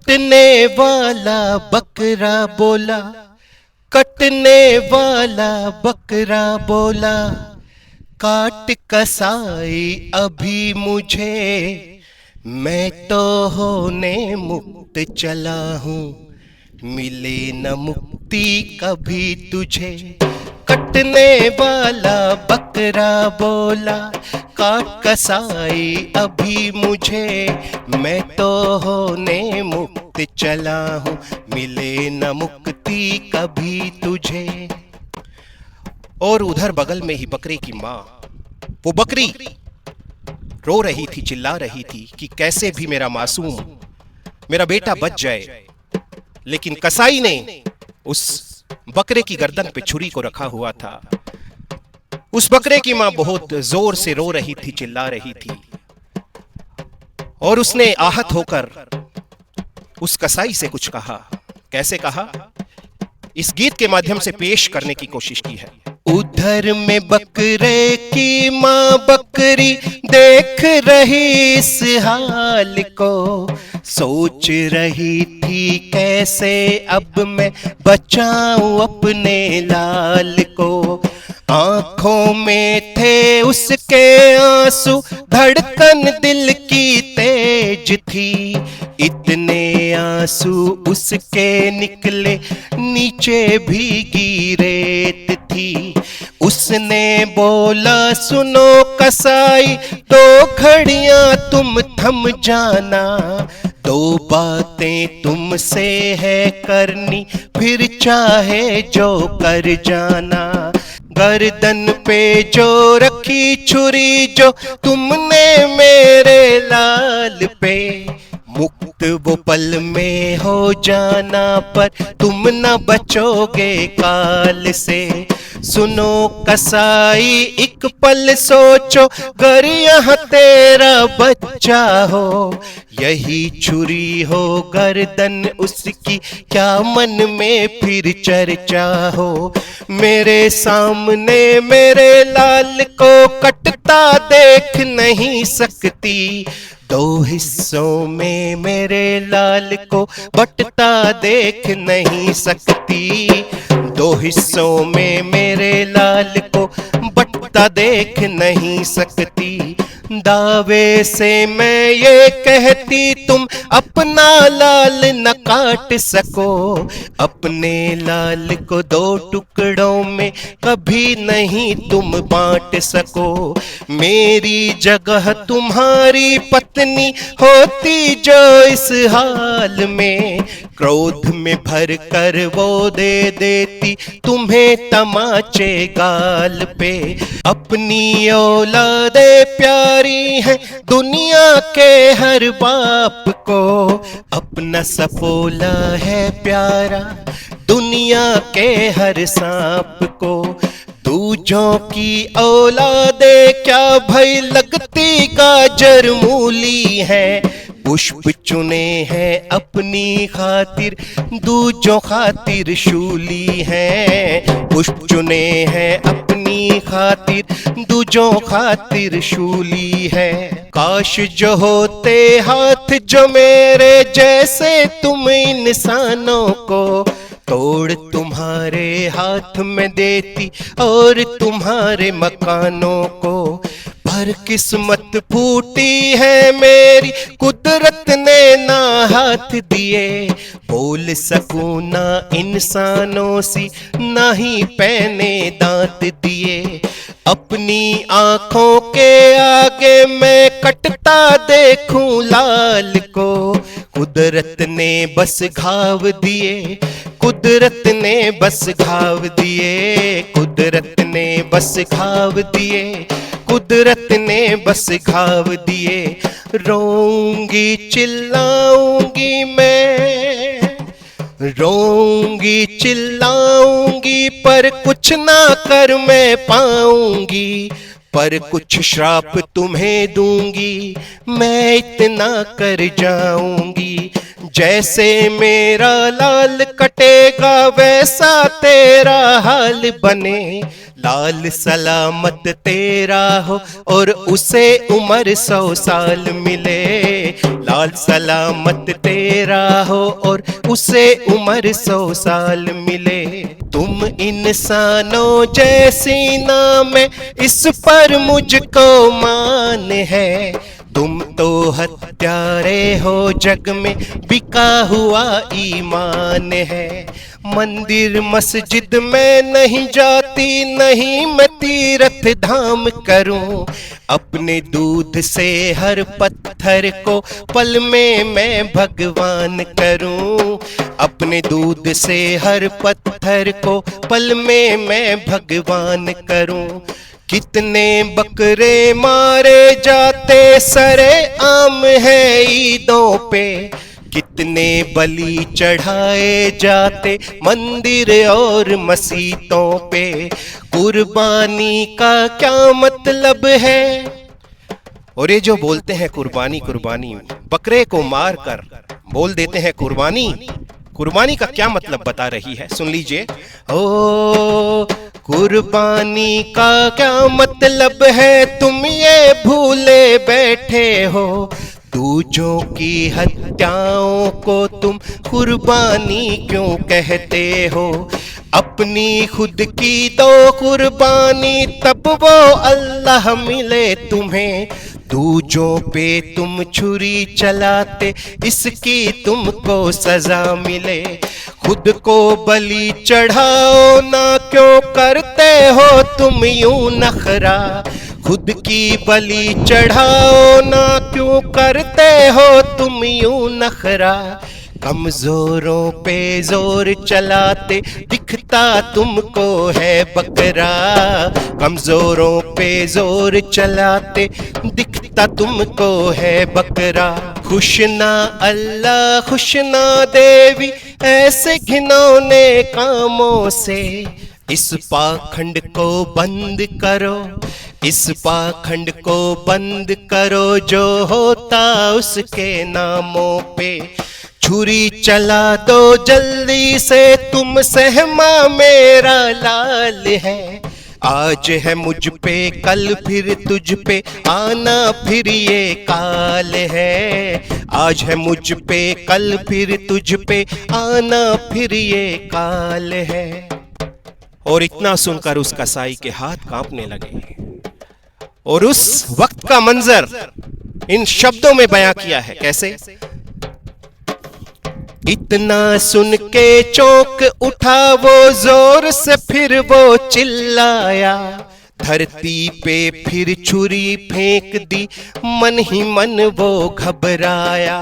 कटने वाला बकरा बोला, कटने वाला बकरा बोला, काट कसाई अभी मुझे, मैं तो होने मुक्त चला हूँ, मिले न मुक्ति कभी तुझे। कटने वाला बकरा बोला, काट कसाई अभी मुझे, मैं तो होने मुक्त चला हूँ, मिले न मुक्ति कभी तुझे। और उधर बगल में ही बकरे की माँ, वो बकरी रो रही थी, चिल्ला रही थी कि कैसे भी मेरा मासूम, मेरा बेटा बच जाए। लेकिन कसाई ने उस बकरे की गर्दन पे छुरी को रखा हुआ था। उस बकरे की मां बहुत जोर से रो रही थी, चिल्ला रही थी, और उसने आहत होकर उस कसाई से कुछ कहा। कैसे कहा, इस गीत के माध्यम से पेश करने की कोशिश की है। उधर में बकरे की माँ बकरी देख रही इस हाल को, सोच रही थी कैसे अब मैं बचाऊं अपने लाल को। आंखों में थे उसके आंसू, धड़कन दिल की तेज थी, इतने आंसू उसके निकले नीचे भीगी रेत थी। उसने बोला सुनो कसाई, दो घड़ियां तुम थम जाना, दो बातें तुमसे है करनी, फिर चाहे जो कर जाना। गर्दन पे जो रखी छुरी जो तुमने मेरे लाल पे, मुक्त वो पल में हो जाना, पर तुम न बचोगे काल से। सुनो कसाई एक पल सोचो, गर यहाँ तेरा बच्चा हो, यही छुरी हो गर्दन उसकी, क्या मन में फिर चर्चा हो। मेरे सामने मेरे लाल को कटता देख नहीं सकती, दो हिस्सों में मेरे लाल को बटता देख नहीं सकती, दो हिस्सों में मेरे लाल को बटता देख नहीं सकती। दावे से मैं ये कहती तुम अपना लाल न काट सको, अपने लाल को दो टुकड़ों में कभी नहीं तुम बांट सको। मेरी जगह तुम्हारी पत्नी होती जो इस हाल में, क्रोध में भर कर वो दे देती तुम्हें तमाचे गाल पे। अपनी औलादे प्यारी है दुनिया के हर बाप को, अपना सपोला है प्यारा दुनिया के हर सांप को। दूजों की औलादे क्या भई लगती गाजर मूली है, पुष्प चुने हैं अपनी खातिर दूजों खातिर शूली है, पुष्प चुने हैं अपनी खातिर दूजों खातिर शूली है। काश जो होते हाथ जो मेरे जैसे तुम इंसानों को, तोड़ तुम्हारे हाथ में देती और तुम्हारे मकानों को। पर किस्मत फूटी है मेरी कुदरत ने ना हाथ दिए, बोल सकूं ना इंसानों सी ना ही पैने दांत दिए। अपनी आंखों के आगे मैं कटता देखूं लाल को, कुदरत ने बस घाव दिए, कुदरत ने बस घाव दिए, कुदरत ने बस घाव दिए, कुदरत ने बस घाव दिए। रोऊंगी चिल्लाऊंगी मैं, रोऊंगी चिल्लाऊंगी, पर कुछ ना कर मैं पाऊंगी, पर कुछ श्राप तुम्हें दूंगी मैं इतना कर जाऊंगी। जैसे मेरा लाल कटेगा वैसा तेरा हाल बने, लाल सलामत तेरा हो और उसे उम्र 100 साल मिले, हाल सलामत तेरा हो और उसे उम्र 100 साल मिले। तुम इंसानों जैसी नाम है, इस पर मुझको मान है। तुम तो हत्यारे हो, जग में बिका हुआ ईमान है। मंदिर मस्जिद में नहीं जाती, नहीं मैं तीर्थ धाम करूं। अपने दूध से हर पत्थर को पल में मैं भगवान करूं। अपने दूध से हर पत्थर को पल में मैं भगवान करूं। कितने बकरे मारे जाते सरे आम है ईदों पे। कितने बलि चढ़ाए जाते मंदिर और मस्जिदों पे। कुर्बानी का क्या मतलब है? और ये जो बोलते हैं कुर्बानी कुर्बानी, बकरे को मार कर बोल देते हैं कुर्बानी। कुर्बानी का क्या मतलब बता रही है, सुन लीजिए। ओ कुर्बानी का क्या मतलब है, तुम ये भूले बैठे हो। दूजों की हत्याओं को तुम कुर्बानी क्यों कहते हो? अपनी खुद की दो कुर्बानी, तब वो अल्लाह मिले तुम्हें। दूजों पे तुम छुरी चलाते, इसकी तुमको सजा मिले। खुद को बलि चढ़ाओ ना, क्यों करते हो तुम यूं नखरा? खुद की बलि चढ़ाओ ना, क्यों करते हो तुम यूं नखरा? कमजोरों पे जोर चलाते, दिखता तुमको है बकरा। कमजोरों पे जोर चलाते, दिखता तुमको है बकरा। खुश ना अल्लाह खुश ना देवी, ऐसे घिनौने कामों से। इस पाखंड को बंद करो, इस पाखंड को बंद करो, जो होता उसके नामों पे। छुरी चला दो जल्दी से, तुम सहमा मेरा लाल है। आज है मुझ पे कल फिर तुझ पे, आना फिर ये काल है। आज है मुझ पे कल फिर तुझ पे, आना फिर ये काल है। और इतना सुनकर उस कसाई के हाथ कांपने लगे। और उस वक्त का मंजर इन शब्दों में बयां किया है, कैसे? इतना सुन के चौंक उठा वो जोर से, फिर वो चिल्लाया। धरती पे फिर छुरी फेंक दी, मन ही मन वो घबराया।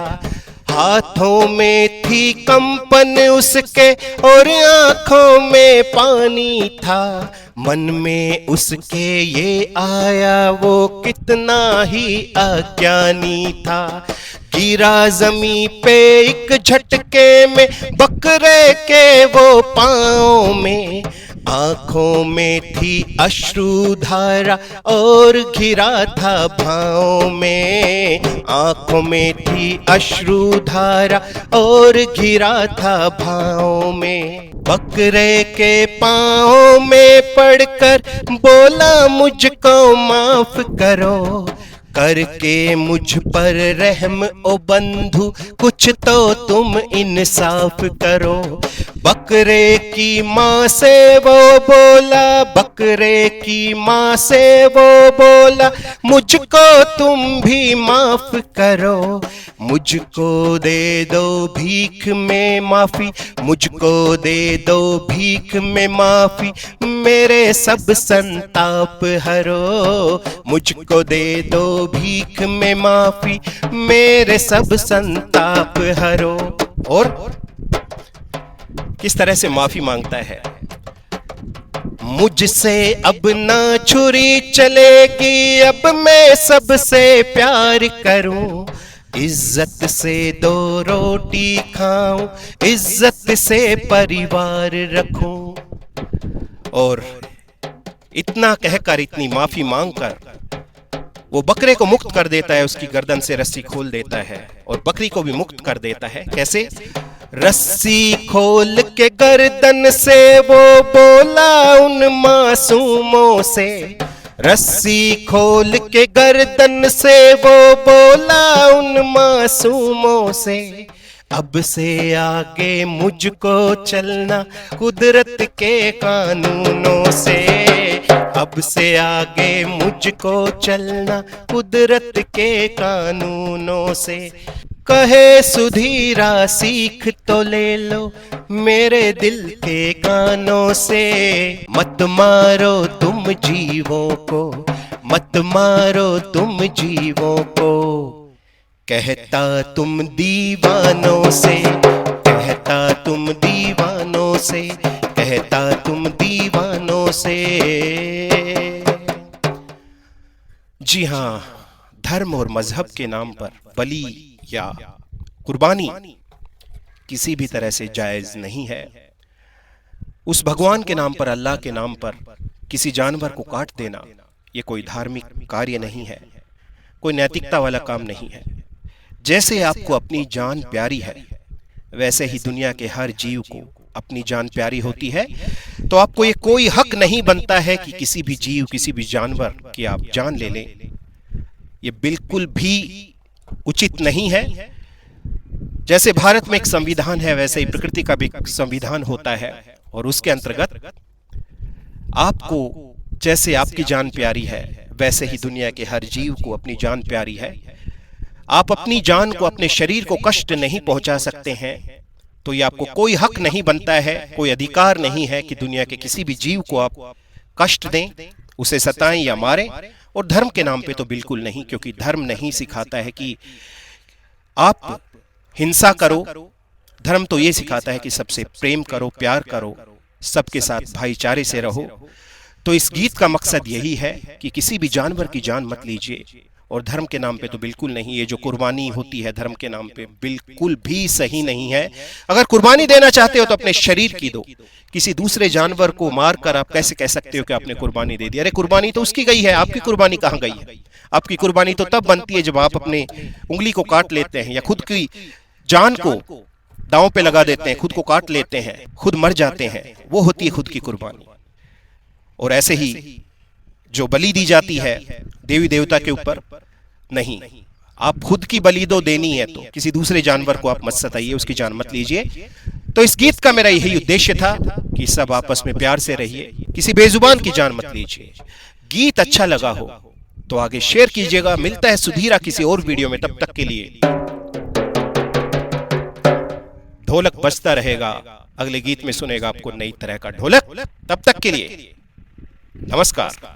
हाथों में थी कंपन उसके और आंखों में पानी था। मन में उसके ये आया, वो कितना ही अज्ञानी था। गिरा जमी पे एक झटके में, बकरे के वो पाँव में। आंखों में थी अश्रुधारा और घिरा था भाव में। आंखों में थी अश्रुधारा और घिरा था भाव में। बकरे के पाँव में पड़कर बोला, मुझको माफ करो। करके मुझ पर रहम ओ बंधु, कुछ तो तुम इंसाफ करो। बकरे की माँ से वो बोला, बकरे की माँ से वो बोला, मुझको तुम भी माफ करो। मुझको दे दो भीख में माफी, मुझको दे दो भीख में माफी, मेरे सब संताप हरो। मुझको दे दो भीख में माफी, मेरे सब संताप हरो। और किस तरह से माफी मांगता है? मुझसे अब ना छुरी चलेगी, अब मैं सबसे प्यार करूं। इज्जत से दो रोटी खाऊं, इज्जत से परिवार रखूं। और इतना कहकर, इतनी माफी मांगकर वो बकरे को मुक्त कर देता है, उसकी गर्दन से रस्सी खोल देता है और बकरी को भी मुक्त कर देता है। कैसे? रस्सी खोल के गर्दन से वो बोला उन मासूमों से, रस्सी खोल के गर्दन से वो बोला उन मासूमों से, अब से आगे मुझको चलना कुदरत के कानूनों से, अब से आगे मुझको चलना कुदरत के कानूनों से। कहे सुधीरा सीख तो ले लो मेरे दिल के कानों से, मत मारो तुम जीवों को, मत मारो तुम जीवों को, कहता तुम दीवानों से, कहता तुम दीवानों से, कहता तुम दीवानों से। जी हाँ, धर्म और मजहब के नाम पर बलि या कुर्बानी किसी भी तरह से जायज नहीं है। उस भगवान के नाम पर, अल्लाह के नाम पर किसी जानवर को काट देना ये कोई धार्मिक कार्य नहीं है, कोई नैतिकता वाला काम नहीं है। जैसे आपको अपनी जान प्यारी है, वैसे ही दुनिया के हर जीव को अपनी जान प्यारी होती है। तो आपको ये कोई हक नहीं बनता है कि किसी भी जीव, किसी भी जानवर की आप जान ले लें। ये बिल्कुल भी उचित नहीं है। जैसे भारत में एक संविधान है, वैसे ही प्रकृति का भी एक संविधान होता है, और उसके अंतर्गत आपको जैसे आपकी जान प्यारी है, वैसे ही दुनिया के हर जीव को अपनी जान प्यारी है। आप अपनी जान को, अपने शरीर को कष्ट नहीं पहुंचा सकते हैं, तो ये आपको कोई हक नहीं बनता है, कोई अधिकार नहीं है कि दुनिया के किसी भी जीव को आप कष्ट दें, उसे सताएं या मारें। और धर्म के नाम पे तो बिल्कुल नहीं, क्योंकि धर्म नहीं सिखाता है कि आप हिंसा करो। धर्म तो ये सिखाता है कि सबसे प्रेम करो, प्यार करो, सबके साथ भाईचारे से रहो। तो इस गीत का मकसद यही है कि किसी भी जानवर की जान मत लीजिए, और धर्म के नाम पे तो बिल्कुल नहीं। ये जो कुर्बानी होती है धर्म के नाम पे, बिल्कुल भी सही नहीं है। अगर कुर्बानी देना चाहते हो तो अपने शरीर की दो। किसी दूसरे जानवर को मारकर आप कैसे कह सकते हो कि आपने कुर्बानी दे दी? अरे कुर्बानी तो उसकी गई है, आपकी कुर्बानी कहाँ गई है? आपकी कुर्बानी तो तब बनती है जब आप अपने उंगली को काट लेते हैं, या खुद की जान को दांव पे लगा देते हैं, खुद को काट लेते हैं, खुद मर जाते हैं, वो होती है खुद की कुर्बानी। और ऐसे ही जो बलि दी जाती है देवी देवता के ऊपर, नहीं, आप खुद की बलि दो, देनी है तो किसी दूसरे जानवर को आप मत सताइए, उसकी जान मत लीजिए। तो इस गीत का मेरा यही उद्देश्य था कि सब आपस में प्यार से रहिए, किसी बेजुबान की जान मत लीजिए। गीत अच्छा लगा हो तो आगे शेयर कीजिएगा। मिलता है सुधीरा किसी और वीडियो में, तब तक के लिए ढोलक बजता रहेगा। अगले गीत में सुनेगा आपको नई तरह का ढोलक। तब तक के लिए नमस्कार।